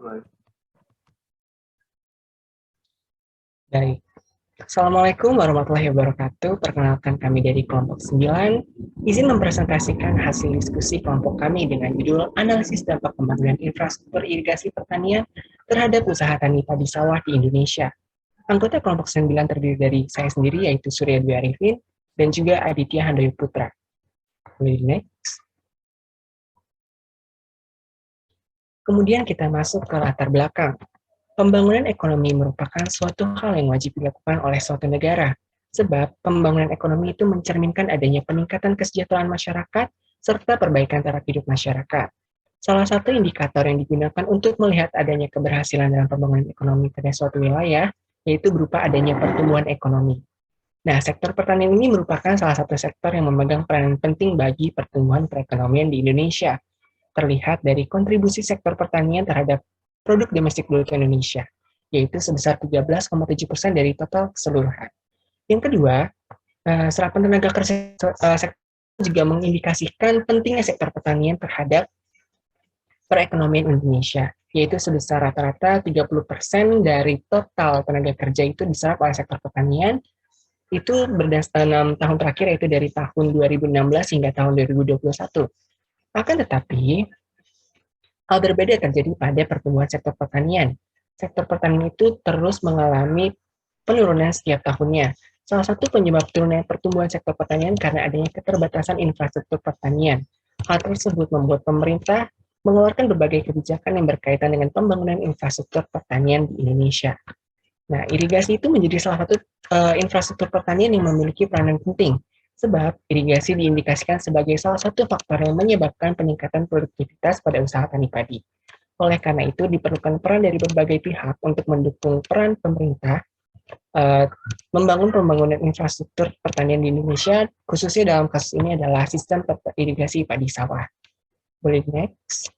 Mulai. Baik. Assalamualaikum warahmatullahi wabarakatuh. Perkenalkan kami dari kelompok 9. Izin mempresentasikan hasil diskusi kelompok kami dengan judul Analisis Dampak Pembangunan Infrastruktur Irigasi Pertanian terhadap Usaha Tani Padi Sawah di Indonesia. Anggota kelompok 9 terdiri dari saya sendiri yaitu Surya Dwi Arifin dan juga Aditya Handoyo Putra. Next. Kemudian kita masuk ke latar belakang. Pembangunan ekonomi merupakan suatu hal yang wajib dilakukan oleh suatu negara, sebab pembangunan ekonomi itu mencerminkan adanya peningkatan kesejahteraan masyarakat serta perbaikan taraf hidup masyarakat. Salah satu indikator yang digunakan untuk melihat adanya keberhasilan dalam pembangunan ekonomi pada suatu wilayah, yaitu berupa adanya pertumbuhan ekonomi. Nah, sektor pertanian ini merupakan salah satu sektor yang memegang peranan penting bagi pertumbuhan perekonomian di Indonesia, terlihat dari kontribusi sektor pertanian terhadap produk domestik bruto Indonesia, yaitu sebesar 13,7% dari total keseluruhan. Yang kedua, serapan tenaga kerja sektor juga mengindikasikan pentingnya sektor pertanian terhadap perekonomian Indonesia, yaitu sebesar rata-rata 30% dari total tenaga kerja itu diserap oleh sektor pertanian, itu berdasarkan 6 tahun terakhir, yaitu dari tahun 2016 hingga tahun 2021. Akan tetapi, hal berbeda terjadi pada pertumbuhan sektor pertanian. Sektor pertanian itu terus mengalami penurunan setiap tahunnya. Salah satu penyebab turunnya pertumbuhan sektor pertanian karena adanya keterbatasan infrastruktur pertanian. Hal tersebut membuat pemerintah mengeluarkan berbagai kebijakan yang berkaitan dengan pembangunan infrastruktur pertanian di Indonesia. Nah, irigasi itu menjadi salah satu infrastruktur pertanian yang memiliki peranan penting, sebab irigasi diindikasikan sebagai salah satu faktor yang menyebabkan peningkatan produktivitas pada usaha tani padi. Oleh karena itu, diperlukan peran dari berbagai pihak untuk mendukung peran pemerintah membangun pembangunan infrastruktur pertanian di Indonesia, khususnya dalam kasus ini adalah sistem irigasi padi sawah. Boleh next?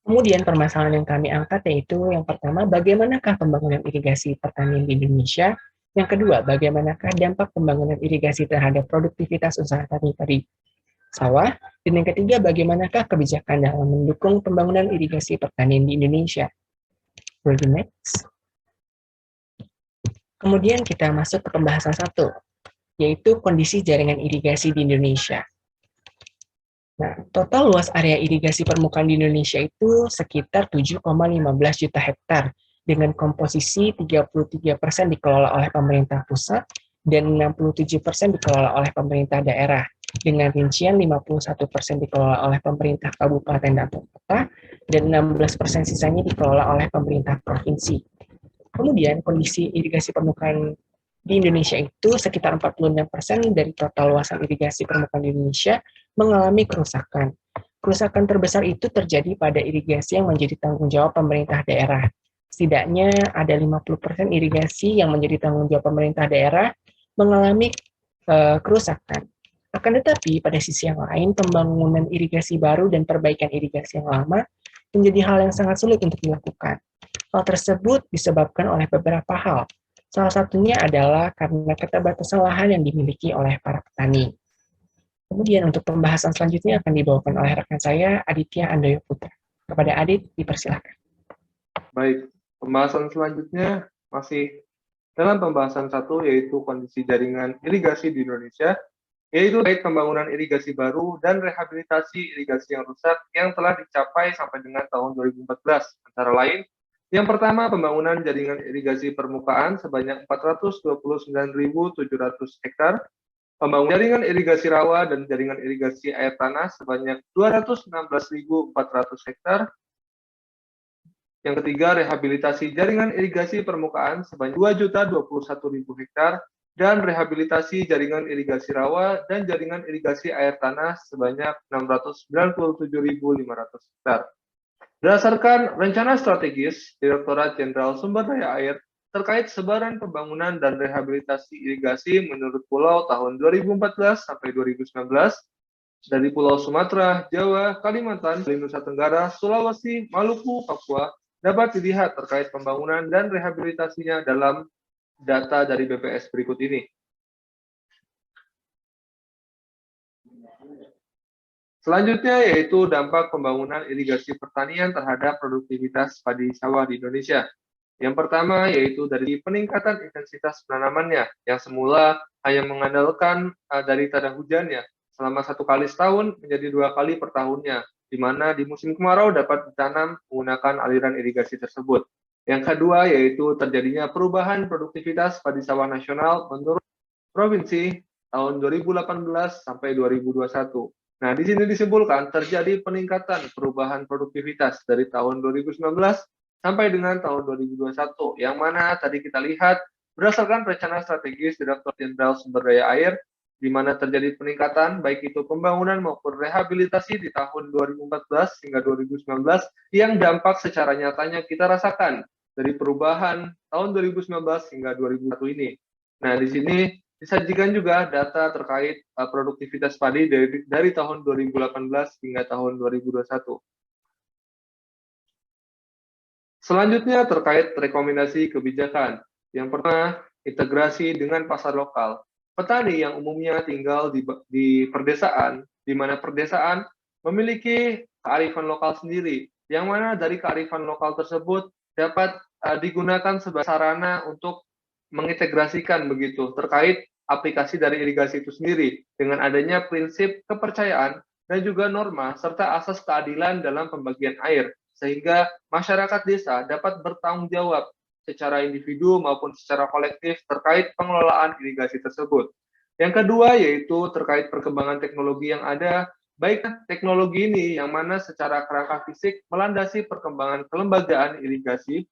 Kemudian permasalahan yang kami angkat yaitu yang pertama, bagaimanakah pembangunan irigasi pertanian di Indonesia? Yang kedua, bagaimanakah dampak pembangunan irigasi terhadap produktivitas usaha tani padi sawah? Dan yang ketiga, bagaimanakah kebijakan dalam mendukung pembangunan irigasi pertanian di Indonesia? Boleh next? Kemudian kita masuk ke pembahasan satu, yaitu kondisi jaringan irigasi di Indonesia. Nah, total luas area irigasi permukaan di Indonesia itu sekitar 7,15 juta hektar, dengan komposisi 33% dikelola oleh pemerintah pusat dan 67% dikelola oleh pemerintah daerah, dengan rincian 51% dikelola oleh pemerintah kabupaten dan kota, dan 16% sisanya dikelola oleh pemerintah provinsi. Kemudian kondisi irigasi permukaan di Indonesia itu sekitar 46% dari total luasan irigasi permukaan di Indonesia mengalami kerusakan. Kerusakan terbesar itu terjadi pada irigasi yang menjadi tanggung jawab pemerintah daerah. Setidaknya ada 50% irigasi yang menjadi tanggung jawab pemerintah daerah mengalami kerusakan. Akan tetapi pada sisi yang lain, pembangunan irigasi baru dan perbaikan irigasi yang lama menjadi hal yang sangat sulit untuk dilakukan. Hal tersebut disebabkan oleh beberapa hal. Salah satunya adalah karena keterbatasan lahan yang dimiliki oleh para petani. Kemudian untuk pembahasan selanjutnya akan dibawakan oleh rekan saya, Aditya Handoyo Putra. Kepada Adit, dipersilakan. Baik, pembahasan selanjutnya masih dalam pembahasan satu, yaitu kondisi jaringan irigasi di Indonesia, yaitu terkait pembangunan irigasi baru dan rehabilitasi irigasi yang rusak yang telah dicapai sampai dengan tahun 2014. Antara lain, yang pertama, pembangunan jaringan irigasi permukaan sebanyak 429.700 hektar, pembangunan jaringan irigasi rawa dan jaringan irigasi air tanah sebanyak 216.400 hektar. Yang ketiga, rehabilitasi jaringan irigasi permukaan sebanyak 2.021.000 hektar dan rehabilitasi jaringan irigasi rawa dan jaringan irigasi air tanah sebanyak 697.500 hektar. Berdasarkan rencana strategis Direktorat Jenderal Sumber Daya Air terkait sebaran pembangunan dan rehabilitasi irigasi menurut pulau tahun 2014 sampai 2019 dari Pulau Sumatera, Jawa, Kalimantan, Nusa Tenggara, Sulawesi, Maluku, Papua dapat dilihat terkait pembangunan dan rehabilitasinya dalam data dari BPS berikut ini. Selanjutnya yaitu dampak pembangunan irigasi pertanian terhadap produktivitas padi sawah di Indonesia. Yang pertama yaitu dari peningkatan intensitas penanamannya, yang semula hanya mengandalkan dari tada hujannya selama 1 kali setahun menjadi 2 kali per tahunnya, di mana di musim kemarau dapat ditanam menggunakan aliran irigasi tersebut. Yang kedua yaitu terjadinya perubahan produktivitas padi sawah nasional menurut provinsi tahun 2018 sampai 2021. Nah, di sini disimpulkan terjadi peningkatan perubahan produktivitas dari tahun 2019 sampai dengan tahun 2021, yang mana tadi kita lihat berdasarkan rencana strategis Direktur Jenderal Sumber Daya Air, di mana terjadi peningkatan baik itu pembangunan maupun rehabilitasi di tahun 2014 hingga 2019, yang dampak secara nyatanya kita rasakan dari perubahan tahun 2019 hingga 2021 ini. Nah, di sini disajikan juga data terkait produktivitas padi dari tahun 2018 hingga tahun 2021. Selanjutnya terkait rekomendasi kebijakan. Yang pertama, integrasi dengan pasar lokal. Petani yang umumnya tinggal di perdesaan, di mana perdesaan memiliki kearifan lokal sendiri, yang mana dari kearifan lokal tersebut dapat digunakan sebagai sarana untuk mengintegrasikan begitu terkait aplikasi dari irigasi itu sendiri dengan adanya prinsip kepercayaan dan juga norma serta asas keadilan dalam pembagian air, sehingga masyarakat desa dapat bertanggung jawab secara individu maupun secara kolektif terkait pengelolaan irigasi tersebut. Yang kedua yaitu terkait perkembangan teknologi yang ada, baik teknologi ini yang mana secara kerangka fisik melandasi perkembangan kelembagaan irigasi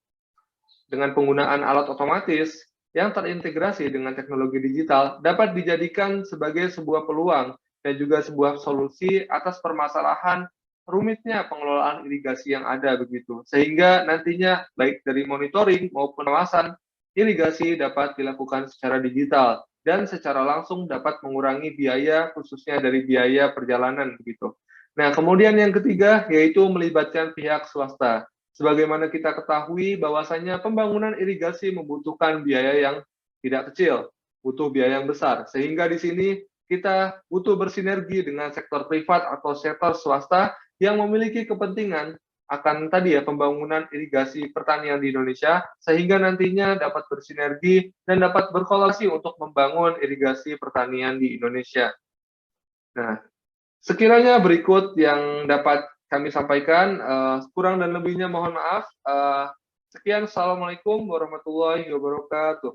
dengan penggunaan alat otomatis yang terintegrasi dengan teknologi digital dapat dijadikan sebagai sebuah peluang dan juga sebuah solusi atas permasalahan rumitnya pengelolaan irigasi yang ada begitu. Sehingga nantinya baik dari monitoring maupun pengawasan irigasi dapat dilakukan secara digital dan secara langsung dapat mengurangi biaya khususnya dari biaya perjalanan begitu. Nah, kemudian yang ketiga yaitu melibatkan pihak swasta. Sebagaimana kita ketahui bahwasanya pembangunan irigasi membutuhkan biaya yang tidak kecil, butuh biaya yang besar. Sehingga di sini kita butuh bersinergi dengan sektor privat atau sektor swasta yang memiliki kepentingan akan tadi ya pembangunan irigasi pertanian di Indonesia, sehingga nantinya dapat bersinergi dan dapat berkolaborasi untuk membangun irigasi pertanian di Indonesia. Nah, sekiranya berikut yang dapat kami sampaikan, kurang dan lebihnya mohon maaf. Sekian, Assalamualaikum warahmatullahi wabarakatuh.